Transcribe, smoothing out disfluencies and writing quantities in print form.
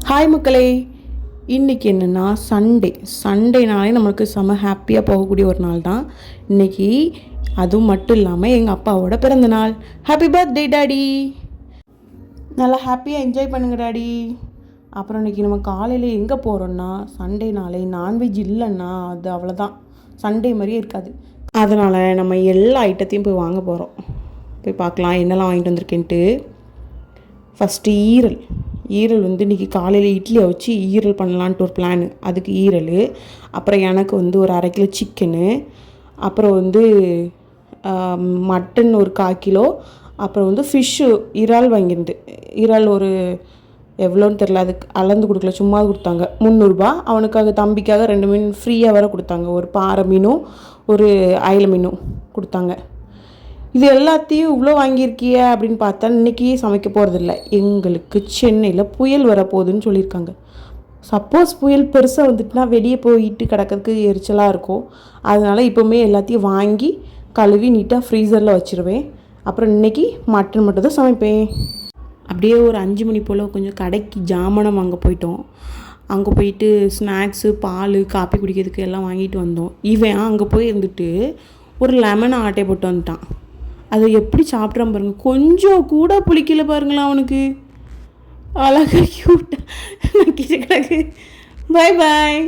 Hi மக்களே, இன்றைக்கி என்னென்னா சண்டேனாலே நம்மளுக்கு செம ஹாப்பியாக போகக்கூடிய ஒரு நாள் தான் இன்றைக்கி. அதுவும் மட்டும் இல்லாமல் எங்கள் அப்பாவோட பிறந்த நாள். Happy birthday daddy. நல்லா ஹாப்பியாக என்ஜாய் பண்ணுங்க டாடி. அப்புறம் இன்றைக்கி நம்ம காலையில் எங்கே போகிறோன்னா, சண்டேனாலே நான்வெஜ் இல்லைன்னா அது அவ்வளோதான், சண்டே மாதிரியே இருக்காது. அதனால் நம்ம எல்லா ஐட்டத்தையும் போய் வாங்க போகிறோம். போய் பார்க்கலாம் என்னெல்லாம் வாங்கிட்டு வந்திருக்கேன்ட்டு. ஃபஸ்ட்டு ஈரல் இன்றைக்கி காலையில் இட்லியை வச்சு ஈரல் பண்ணலான்ட்டு ஒரு பிளானு. அதுக்கு ஈரல், அப்புறம் எனக்கு ஒரு 1/2 கிலோ சிக்கனு, அப்புறம் மட்டன் ஒரு 1/4 கிலோ, அப்புறம் ஃபிஷ்ஷு இறால் வாங்கியிருந்து. இறால் ஒரு எவ்வளோன்னு தெரில, அதுக்கு அளந்து கொடுக்கல, சும்மா கொடுத்தாங்க 300 ரூபா. அவனுக்காக தம்பிக்காக 2 மீன் ஃப்ரீயாக வேறு கொடுத்தாங்க. ஒரு பாறை மீனும் ஒரு அயில மீனும் கொடுத்தாங்க. இது எல்லாத்தையும் இவ்வளோ வாங்கியிருக்கிய அப்படின்னு பார்த்தா இன்றைக்கி சமைக்க போகிறதில்ல. எங்களுக்கு சென்னையில் புயல் வரப்போகுதுன்னு சொல்லியிருக்காங்க. சப்போஸ் புயல் பெருசாக வந்துட்டுனா வெளியே போயிட்டு கிடக்கிறதுக்கு எரிச்சலாக இருக்கும். அதனால் இப்போவுமே எல்லாத்தையும் வாங்கி கழுவி நீட்டாக ஃப்ரீசரில் வச்சுருவேன். அப்புறம் இன்றைக்கி மட்டன் மட்டும் தான் சமைப்பேன். அப்படியே ஒரு 5 மணி போல் கொஞ்சம் கடைக்கு ஜாமானம் வாங்க போயிட்டோம். அங்கே போயிட்டு ஸ்நாக்ஸு, பால், காப்பி குடிக்கிறதுக்கு எல்லாம் வாங்கிட்டு வந்தோம். இவன் அங்கே போய் இருந்துட்டு ஒரு லெமனை ஆட்டை போட்டு வந்துட்டான். அதை எப்படி சாப்பிட்றான் பாருங்கள், கொஞ்சம் கூட புளிக்கல பாருங்களா அவனுக்கு. அழகாக க்யூட்டாக கிடக்கு. பாய் பாய்.